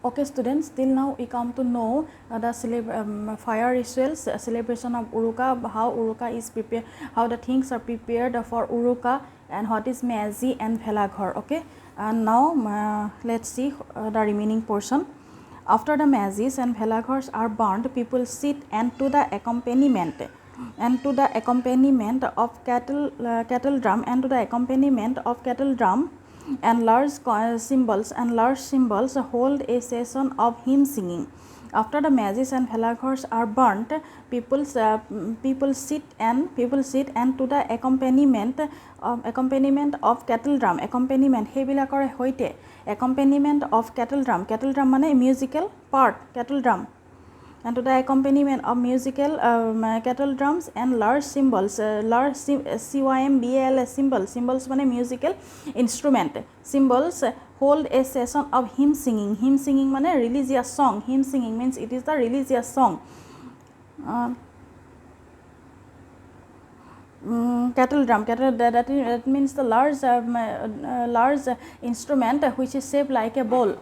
Okay students, till now we come to know the fire rituals, celebration of Uruka, how Uruka is prepared, how the things are prepared for Uruka, and what is Mezi and Bhelaghar. Okay, and now let's see the remaining portion. After the Mazis and Bhelaghars are burned, people sit and to the accompaniment of cattle drum and large cymbals hold a session of hymn singing. After the Mazis and Bhelaghars are burnt, people sit and to the accompaniment of cattle drum. Accompaniment of cattle drum mane musical part, cattle drum, and to the accompaniment of musical cattle drums and large cymbals, cymbals mane musical instrument. Cymbals hold a session of hymn singing. Hymn singing mane religious song. Hymn singing means it is the religious song. Cattle drum, that means the large instrument which is shaped like a bowl,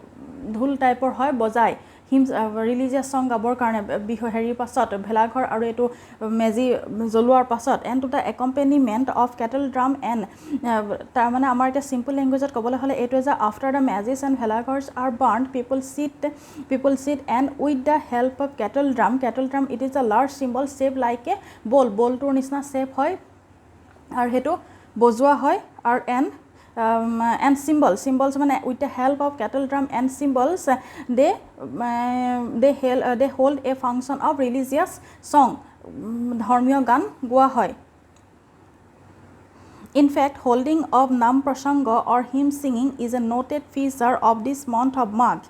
dhul type or hoy bojai. Hymns religious song gabor karone bihu heri pasot Bhelaghar aru etu mezi joluar pasot, and to the accompaniment of cattle drum and tar mane amar eta simple language ot kobole hole etu ja after the Mazis and Bhelaghars are burnt, people sit and with the help of cattle drum, it is a large symbol shaped like a bowl tor nisna shape hoy ar hetu bojua hoy ar and cymbals mane with the help of cattle drum and cymbals they hold a function of religious song, dharmiyo gan goa hoy. In fact, holding of nam prasanga or hymn singing is a noted feature of this month of Magh,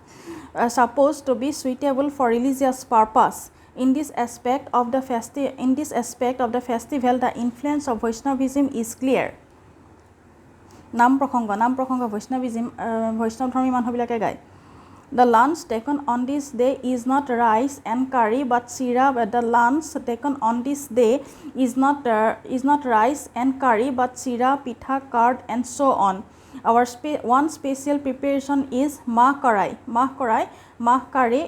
supposed to be suitable for religious purpose. In this aspect of the festival, the influence of Vaishnavism is clear. Nam Prakhanga Vaishnavism, Vaishnav dharmi manhu bilake gai. The lunch taken on this day is not rice and curry but sira. The lunch taken on this day is not rice and curry but sira, pitha, curd and so on. Our one special preparation is mah karai,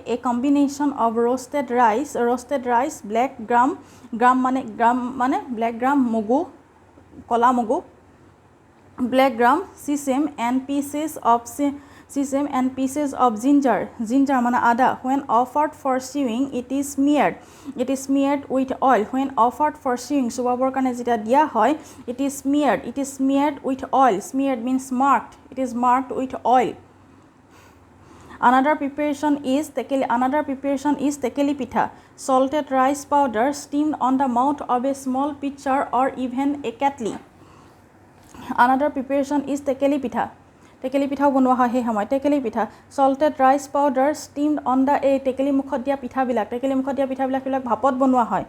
a combination of roasted rice, black gram mane black gram, mugu, kola mugu, black gram, sesame and pieces of ginger mane ada. When offered for sewing, it is smeared with oil. When offered for sewing, subabor kane jeta dia hoy, it is smeared with oil. Smeared means marked. It is marked with oil. Another preparation is tekeli pitha, salted rice powder steamed on the mouth of a small pitcher or even a kettle. Another preparation is tekeli pitha bonwa hoy he samoy. Tekeli pitha, salted rice powder steamed on the tekeli mukhot dia pitha bilak bhapot bonwa hoy.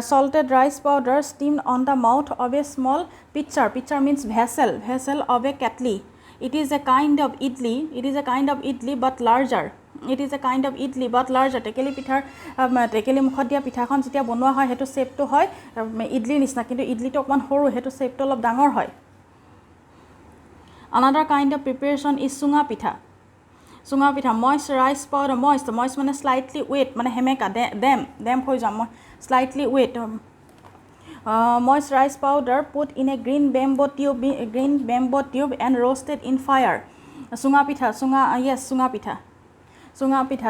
Salted rice powder steamed on the mouth of a small pitcher means vessel of a kettle. It is a kind of idli but larger. Tekeli pithar tekeli mukhot dia pitha khon jetia bonwa hoy hetu shape to hoy idli nisna, kintu idli to okman horu, hetu shape to olop dangor hoy. Another kind of preparation is sunga pitha, moist rice powder. Moist mane slightly wet, mane hemeka dem hoi jam, slightly wet. Moist rice powder put in a green bamboo tube and roasted in fire. Sunga pitha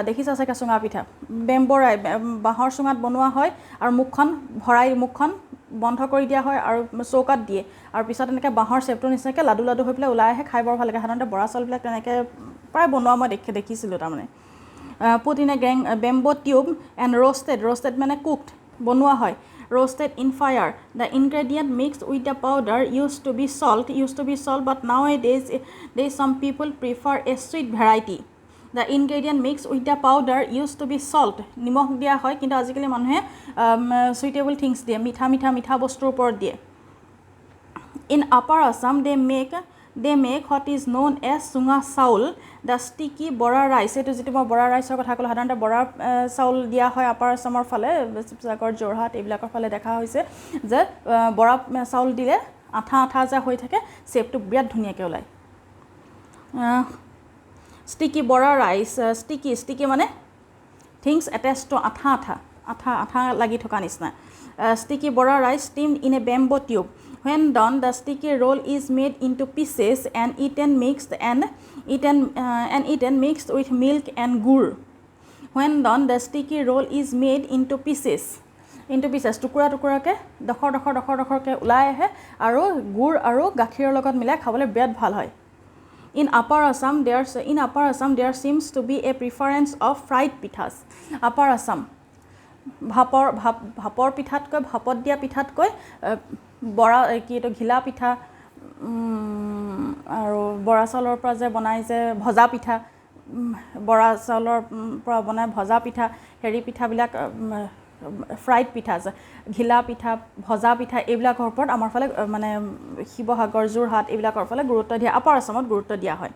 dekhisa saka sunga pitha bemborai bahor sungat bonwa hoy ar mukhon বন্ধ কৰি দিয়া হয় আৰু চৌকাত দিয়ে আৰু পিছত এনেকৈ বাঁহৰ চেপটো নিচিনাকৈ লাডু হৈ পেলাই ওলাই আহে, খাই বৰ ভাল লাগে। সাধাৰণতে বৰা চাউলবিলাক তেনেকৈ প্ৰায় বনোৱা মই দেখিছিলোঁ তাৰমানে। Put in a bamboo tube and roasted মানে কুকড বনোৱা হয়, roasted in fire. The ingredient mixed with the powder used to be salt, but nowadays some people prefer a sweet variety. The ingredient mixed with the powder used to be salt. Nimok dia hoy, kintu ajikali manhe suitable things diye, mitha bostur upor diye. In Upper Assam, they make what is known as sunga saul, the sticky bora rice. Etu jitu bora rice or kotha kolo saধাৰণতে bora saul dia hoy Upper Assamor phale, Sipsagor Jorhat ebilakor phale dekha hoise je bora saul dile atha ja hoi thake shape to birat dhuniyake ulai. sticky bora rice sticky মানে things attached to atha lagi thoka nisna sticky bora rice steamed in a bamboo tube. When done, the sticky roll is made into pieces and eaten mixed with milk and gur. When done, the sticky roll is made into pieces. টুকুৰা টুকুৰাকৈ ডখৰ ওলাই আহে আৰু গুড় আৰু গাখীৰৰ লগত মিলাই খাবলৈ বিৰাট ভাল হয়। In Upper Assam, there seems to be a preference of fried pithas. Upper Assam, ভাপৰ পিঠাতকৈ ভাপত দিয়া পিঠাতকৈ বৰা কি এইটো ঘিলা পিঠা আৰু বৰা চাউলৰ পৰা যে বনাই যে ভজা পিঠা বৰা চাউলৰ পৰা বনাই ভজা পিঠা হেৰি পিঠাবিলাক ফ্ৰাইড পিঠা ঘিলা পিঠা ভজা পিঠা এইবিলাকৰ ওপৰত আমাৰ ফালে মানে শিৱসাগৰ যোৰহাট এইবিলাকৰ ফালে গুৰুত্ব দিয়া আপাৰ আসামত গুৰুত্ব দিয়া হয়।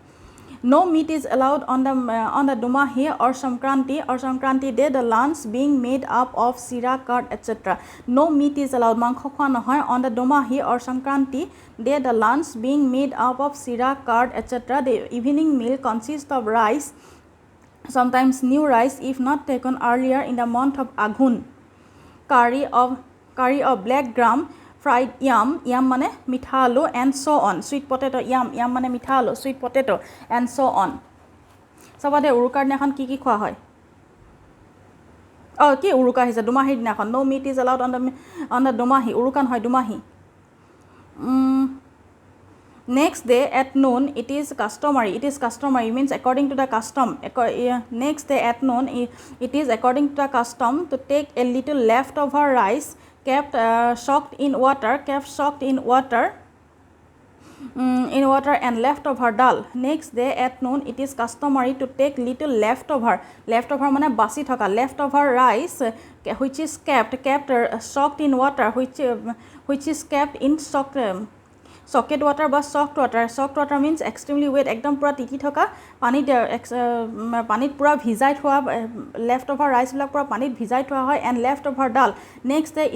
No meat is allowed on the Dumahi or Sankranti day, the lunch being made up of sira, curd, etc. No meat is allowed. Mangkho khwa nohoy on the Dumahi or Sankranti day, the lunch being made up of sira, curd, etc. The evening meal consists of rice, sometimes new rice if not taken earlier in the month of Aghun. Curry of black gram, fried yam mane mitha alu and so on. Sweet potato yam mane mitha alu, sweet potato and so on. Sabade urukar dinakhon ki khwa hoy? Oh, ki uruka hise Dumahi dinakhon. No meat is allowed on the Dumahi. Urukan hoy Dumahi. Next day at noon, it is customary means according to the custom. Next day at noon, it is according to the custom to take a little leftover rice kept soaked in water and leftover dal. Next day at noon, it is customary to take little leftover mane basi thoka leftover rice which is kept soaked in water which is kept in socket water বা soaked water means extremely wet ekdom pura titi thoka panit pura bhijai thua leftover rice bilak pura panit bhijai thua hoy and leftover dal. Next day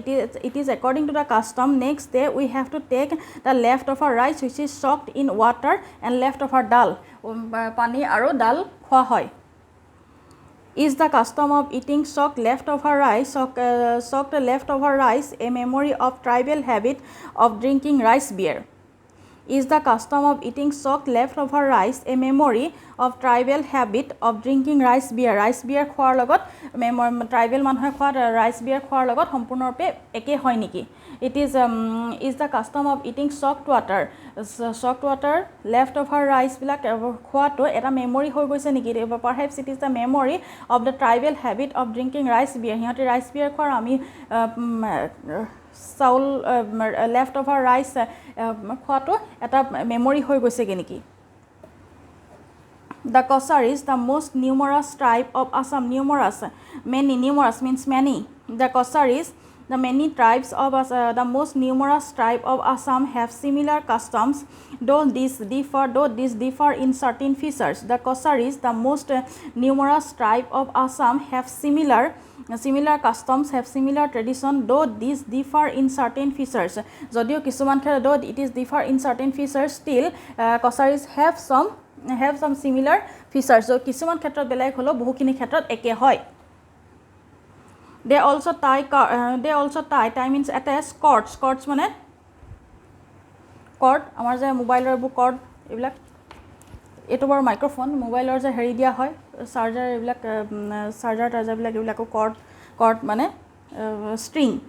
it is according to the custom, next day we have to take the leftover rice which is soaked in water and leftover dal pani aru dal khwa hoy. Is the custom of eating soaked leftover rice a memory of tribal habit of drinking rice beer? Is the custom of eating soaked leftover rice a memory of tribal habit of drinking rice beer? Rice beer khwar logot tribal manhoy khwar rice beer khwar logot সম্পূৰ্ণৰূপে একে হয় নেকি? It is the custom of eating soaked water leftover rice bilak khwato eta memory হৈ গৈছে নেকি? Perhaps it is the memory of the tribal habit of drinking rice beer. Hihote rice beer khwar ami চাউল leftover rice খোৱাটো এটা memory হৈ গৈছে নেকি? The Kosaris, the most numerous tribe of Assam. Numerous means many. The Kosaris, the many tribes of the most numerous tribe of Assam have similar customs, though these differ in certain features. The Kosaris, the most numerous tribe of Assam have similar customs, have similar tradition, though these differ in certain features. Jodio kisuman khere though it is differ in certain features, still Kosaris have some similar features. So kisuman khetrot belai holo bohukini khetrot eke hoy. They also tie means attach cords mane cord amar je mobile er bu cord ebilak eto bar microphone mobile er je heri dia hoy charger ebilak charger bilak ebilak cord mane string.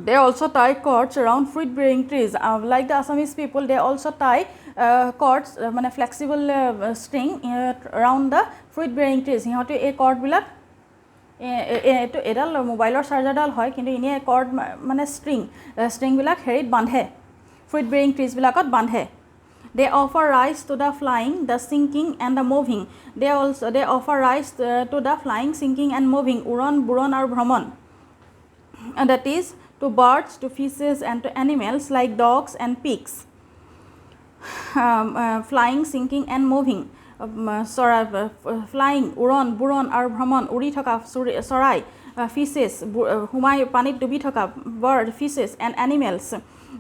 They also tie cords around fruit bearing trees. Like the Assamese people, they also tie cords mane flexible string around the fruit bearing trees. Hihote ei cord bilak এটো এডাল মোবাইলৰ চাৰ্জাৰডাল হয় কিন্তু ইনে cord মানে string বিলাক হেৰিত বান্ধে ফ্ৰুট বেৰিং ট্ৰিজ বিলাকত বান্ধে। They offer rice to the flying, the sinking and the moving. They offer rice to the flying, sinking and moving, uron, buron or brahman. And that is to birds, to fishes and to animals like dogs and pigs. Flying, sinking and moving. Flying, uron, buron or brahman, uri thoka sorai, fishes, humai panit dubi thoka bird, fishes and animals.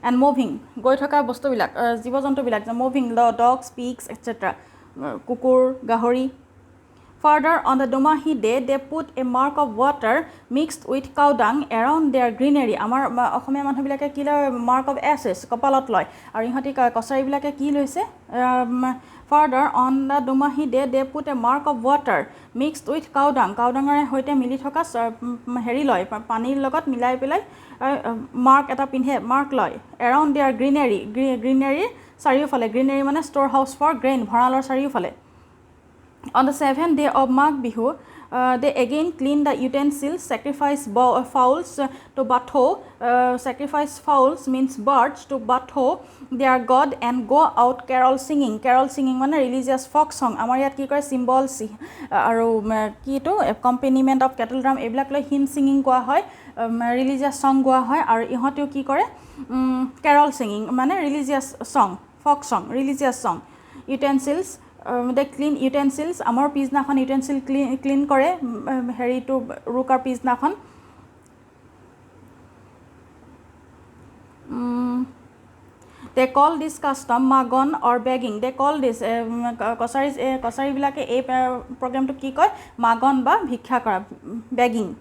And moving, goi thoka bostu bilak jibo jontu bilak moving, dogs, pigs, etc. কুকুৰ গাহৰি Further, on the Dumahi day, they put a mark of water mixed with cow dung around their greenery. Amar অসমীয়া মানুহবিলাকে কি লয় mark of ashes কপালত লয় আৰু ইহঁতি কছাৰীবিলাকে কি লৈছে Further, on the Dumahi day, they put a mark of water mixed with cow dung. Cow dungৰে সৈতে মিলি থকা হেৰি লয় পানীৰ লগত মিলাই পেলাই mark এটা পিন্ধে mark লয় around their greenery চাৰিওফালে greenery মানে store house for grain ভঁৰালৰ চাৰিওফালে On the 7th day of Magh Bihu, they again clean the utensils, sacrifice fowls to Batho. Sacrifice fowls means birds to Batho, their god, and go out carol singing. Carol singing মানে religious folk song. আমাৰ ইয়াত কি কৰে symbol আৰু কিটো accompaniment of cattle drum এইবিলাক লৈ hymn singing কোৱা হয় religious song গোৱা হয় আৰু ইহঁতেও কি কৰে carol singing মানে religious song folk song religious song utensils they clean utensils আমাৰ পিছনাখন utensil clean কৰে হেৰিটো ৰুকাৰ পিছনাখন they call this custom magon or begging they call this Kachari বিলাকে এই প্ৰগ্ৰামটো কি কয় magon বা ভিক্ষা কৰা begging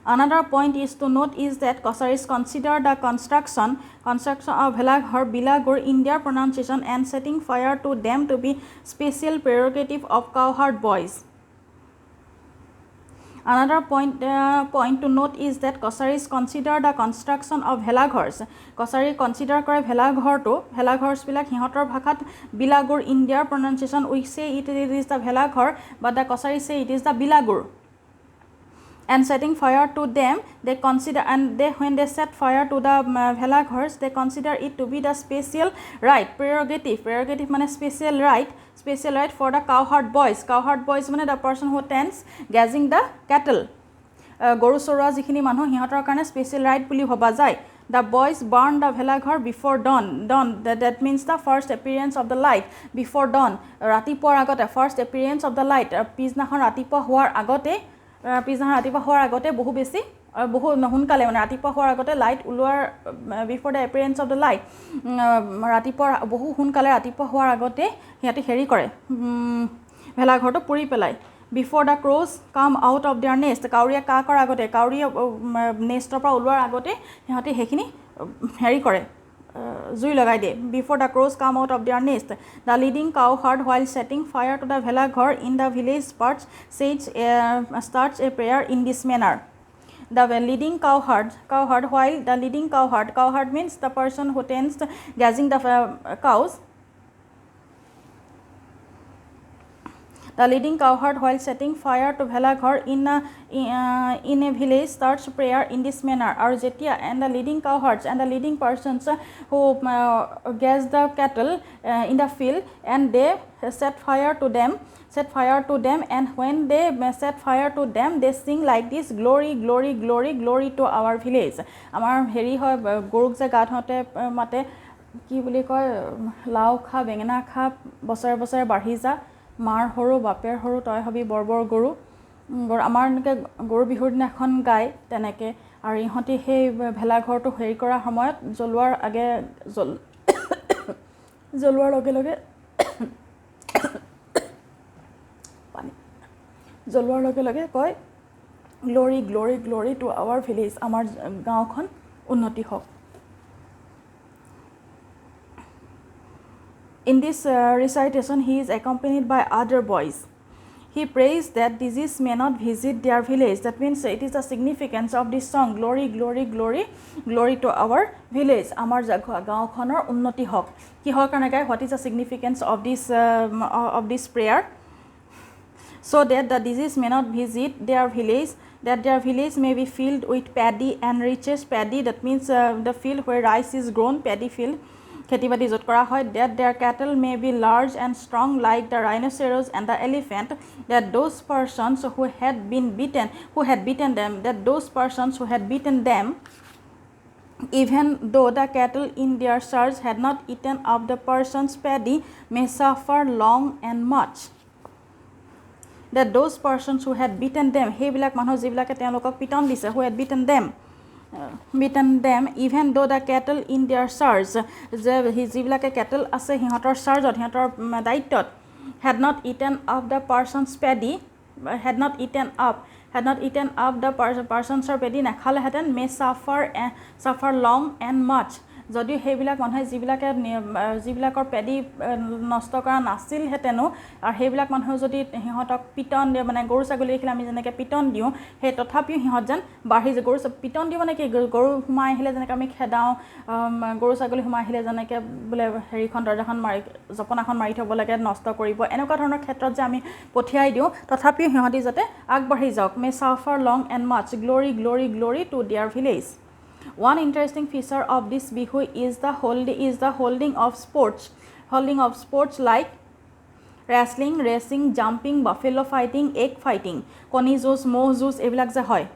Another point is to note is that Kosaris consider the construction of Bhelaghar Bilagur in their pronunciation and setting fire to them to be special prerogative of cowherd boys. Another point to note is that Kosaris consider the construction of Bhelaghars. Kosari consider কৰে Bhelaghar Bhelaghars বিলাক সিহঁতৰ ভাষাত Bilagur in their pronunciation we say it is the Bhelaghar but the Kosari say it is the Bilagur. And setting fire to them, they consider when they set fire to the Bhelaghars, they consider it to be the special right, prerogative মানে special right for the cowherd boys. Cowherd boys মানে the person who tends grazing the cattle. গৰু চৰোৱা যিখিনি মানুহ সিহঁতৰ কাৰণে special right বুলি ভবা যায়. The boys burn the Bhelaghar before dawn. That means the first appearance of the light before dawn. ৰাতিপুৱাৰ আগতে first appearance of the light. পিছদিনাখন ৰাতিপুৱা হোৱাৰ আগতে পিছদিনাখন ৰাতিপুৱা হোৱাৰ আগতে বহু সোনকালে মানে ৰাতিপুৱা হোৱাৰ আগতে লাইট ওলোৱাৰ before the appearance of the light ৰাতিপুৱা বহু সোনকালে ৰাতিপুৱা হোৱাৰ আগতে সিহঁতে হেৰি কৰে ভেলাঘৰটো পুৰি পেলাই before the crores come out of there nest কাউৰীয়ে কা কৰাৰ আগতে কাউৰীয়ে নেষ্টৰ পৰা ওলোৱাৰ আগতে সিহঁতে সেইখিনি হেৰি কৰে জুই লগাই দিয়ে before the crows come out of their nest the leading cowherd while setting fire to the Bhelaghar in the village starts a prayer in this manner the leading cowherd means the person who tends grazing the cows The leading cowherd while setting fire to Bhelaghar in a village starts prayer in this manner. Arjetia and the leading cowherds and the leading persons who graze the cattle in the field and they set fire to them and when they set fire to them they sing like this glory glory glory glory to our village. Amar heri hoy goruk je gat hote mate ki boli koy lao kha bengena kha bosar bosar barhi ja মাৰ হৰু বাপেৰ হৰু তই hobby বৰবৰ গৰু আমাৰ এনেকৈ গৰু বিহুৰ দিনাখন গায় তেনেকৈ আৰু ইহঁতি সেই ভেলাঘৰটো হেৰি কৰাৰ সময়ত জ্বলোৱাৰ লগে লগে কয় গ্লৰি গ্লৰি গ্লৰি টু আৱাৰ ভিলেজ আমাৰ গাঁওখন উন্নতি হওক In this recitation, he is accompanied by other boys. He prays that disease may not visit their village. That means it is the significance of this song, glory, glory, glory, glory to our village. Amar gaonkhonor unnoti hok. Kihor karone gaয়, what is the significance of this prayer? So that the disease may not visit their village, that their village may be filled with paddy and richest paddy. That means the field where rice is grown, paddy field. খেতিবাতি য'ত কৰা হয় that their cattle may be large and strong like the rhinoceros and the elephant that those persons who had beaten them even though the cattle in their surge had not eaten up the person's paddy may suffer long and much that those persons who had beaten them সেইবিলাক মানুহ যিবিলাকে তেওঁলোকক পিটন দিছে who had beaten them even though the cattle in their surge যিবিলাকে cattle আছে সিহঁতৰ surge সিহঁতৰ দায়িত্বত had not eaten up the person's paddy, had not eaten up the person's paddy নাখালেহেঁতেন may suffer long and much যদিও সেইবিলাক মানুহে যিবিলাকৰ paddy নষ্ট কৰা নাছিলহেঁতেনো আৰু সেইবিলাক মানুহে যদি সিহঁতক পিটন দিয়ে মানে গৰু ছাগলী দেখিলে আমি যেনেকৈ পিটন দিওঁ সেই তথাপিও সিহঁত যেন বাঢ়ি যায় গৰু পিটন দিব মানে কি গৰু সোমাই আহিলে যেনেকৈ আমি খেদাওঁ গৰু ছাগলী সোমাই আহিলে যেনেকৈ বোলে হেৰিখন দৰ্জাখন মাৰি জপনাখন মাৰি থ'ব লাগে নষ্ট কৰিব এনেকুৱা ধৰণৰ ক্ষেত্ৰত যে আমি পঠিয়াই দিওঁ তথাপিও সিহঁতি যাতে আগবাঢ়ি যাওক may suffer long and much glory to their village. One interesting feature of this bihu is the holding of sports like wrestling, racing, jumping, buffalo fighting, egg fighting, koni juice, moh juice এইবিলাক যে হয়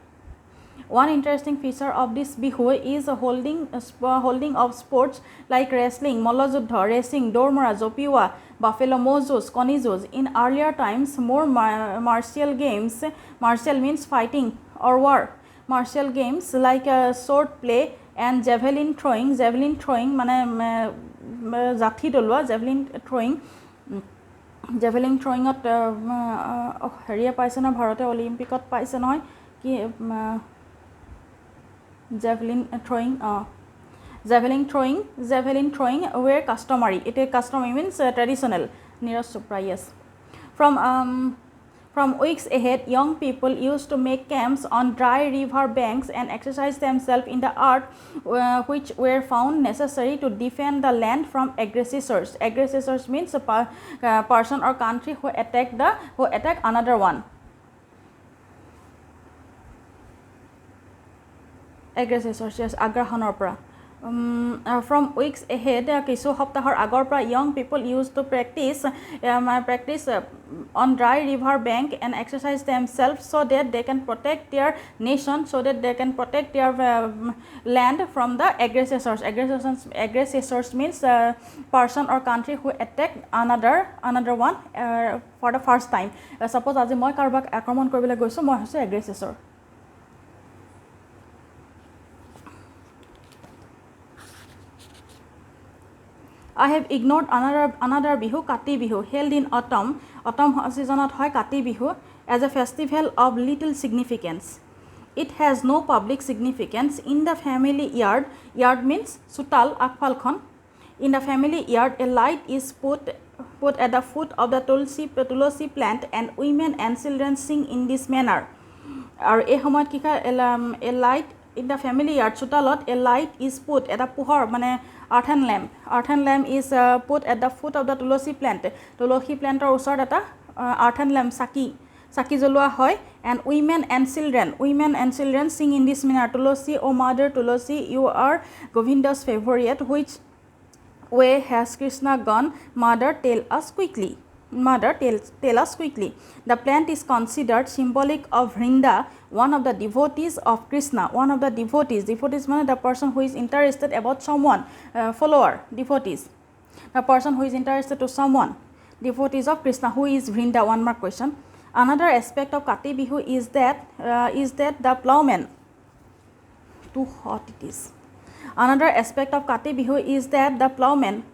One interesting feature of this bihu is the holding of sports like wrestling, mollojudha, racing, dormora, jopiwa, buffalo moh juice, koni juice. In earlier times, more martial games, martial means fighting or war. Martial games like sword play and javelin throwing মানে জাঠি দলোৱা javelin throwingত হেৰিয়ে পাইছে ন ভাৰতে অলিম্পিকত পাইছে নহয় কি javelin throwing were customary. It is customary means traditional. Neeraj Chopra, yes. From weeks ahead, young people used to make camps on dry river banks and exercise themselves in the art which were found necessary to defend the land from aggressors. Aggressors means a person or country who attack another one. Aggressors, yes, agrahanor pra. From weeks ahead, কিছু সপ্তাহৰ আগৰ পৰা young people used to practice on dry river bank and exercise themselves so that they can protect their nation, so that they can protect their land from the aggressors. Aggressors means person or country who attack another one for the first time. Suppose আজি মই কাৰোবাক আক্ৰমণ কৰিবলৈ গৈছো মই হৈছে aggressor. I have ignored another bihu, Kati bihu, held in autumn seasonot hoy Kati bihu as a festival of little significance. It has no public significance. In the family yard means sutal akphalkhon. In the family yard, a light is put at the foot of the tulsi plant, and women and children sing in this manner. Or a homoit kika a light in the family yard sutalot, a light is put at the puhor mane earthen lamp is put at the foot of the tulsi plant or usor eta earthen lamp saki jolua hoy, and women and children sing in this manner. Tulsi, O mother Tulsi, you are Govinda's favorite. Which way has Krishna gone? Mother, tell us quickly. The plant is considered symbolic of Vrinda, one of the devotees of Krishna. Devotees means the person who is interested about someone, follower, devotees. The person who is interested to someone, devotees of Krishna. Who is Vrinda? One more question. Another aspect of Kati Bihu is that the plowman. Too hot it is. Another aspect of Kati Bihu is that the plowman.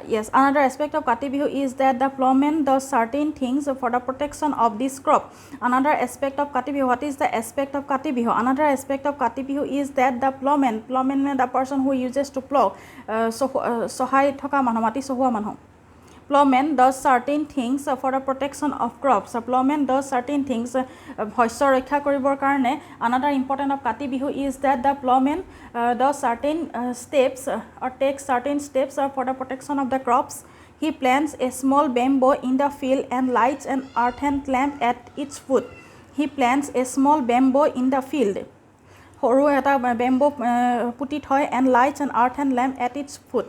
Yes, another aspect of Kati Bihu is that the plowman does certain things for the protection of this crop. Another aspect of Kati Bihu, what is the aspect of Kati Bihu? Another aspect of Kati Bihu is that the plowman means the person who uses to plow. Sohai thoka manu mati sohua manu. Plowman does certain things for the protection of crops. Plowman does certain things শস্য ৰক্ষা কৰিবৰ কাৰণে. Another important of Kati Bihu is that the plowman does certain steps or takes certain steps for the protection of the crops. He plants a small bamboo in the field and lights an earthen lamp at its foot. সৰু এটা bamboo পুতি থয় and lights an earthen lamp at its foot.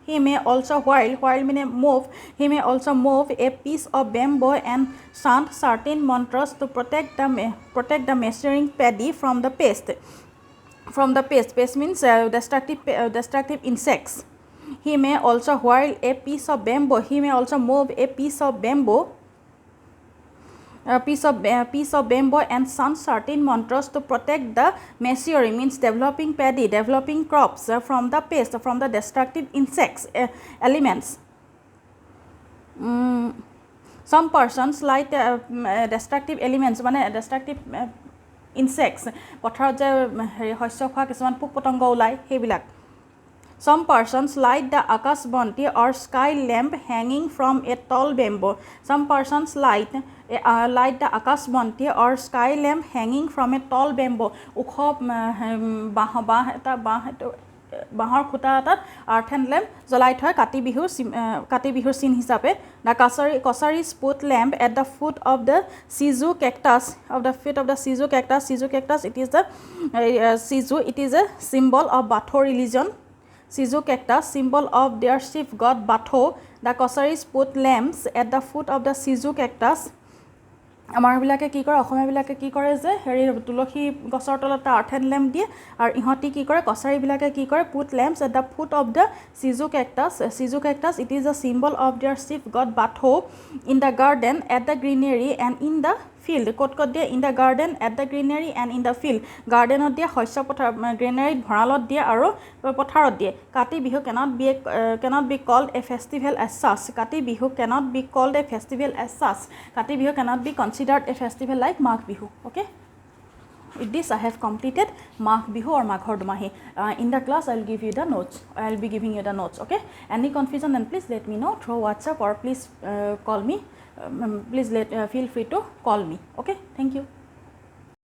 He may also while mean move. He may also move a piece of bamboo and chant certain mantras to protect the maturing paddy from the pest. Pest means destructive insects. He may also move a piece of bamboo piece of bamboo and chant certain mantras to protect the machinery, means developing paddy, developing crops from the pest, from the destructive insects, elements. Some persons like destructive elements, মানে destructive insects, পথাৰত যে শস্য খোৱা কিছুমান পোক পতংগ ওলায় সেইবিলাক. Some persons light the akashbanti or sky lamp hanging from a tall bamboo. Some persons light the akashbanti or sky lamp hanging from a tall bamboo. ওখ বাঁহৰ খুঁটা এটাত আৰ্থেন লেম্প জ্বলাই থয় কাতি বিহুৰ চিন হিচাপে. The Kosaris put lamp at the foot of the Sizu cactus. Sizu cactus, it is the Sizu. It is a symbol of Batho religion. Sizu cactus, symbol of their chief god Batho. The Kosaris put lamps at the foot of the Sizu cactus. আমাৰবিলাকে কি কৰে, অসমীয়াবিলাকে কি কৰে যে হেৰি তুলসী গছৰ তলত আৰ্থেন lamp দিয়ে, আৰু ইহঁতি কি কৰে, কছাৰীবিলাকে কি কৰে, put lamps at the foot of the siju cactus. It is a symbol of their chief god Bathou in the garden at the granary and in the field. ক'ত দিয়ে, in the garden at the granary and in the field. গাৰ্ডেনত দিয়ে, শস্য পথাৰ গ্ৰীনেৰীত ভঁৰালত দিয়ে আৰু পথাৰত দিয়ে. Kati Bihu cannot be called a festival as such. Kati Bihu cannot be called a festival as such. Kati Bihu cannot be considered a festival like Magh Bihu. Okay? With this I have completed Magh Bihu or মাঘৰ দুমাহী. In the class I will give you the notes. I will be giving you the notes. Okay? Any confusion then please let me know through WhatsApp or please call me. Please feel free to call me. Okay? Thank you.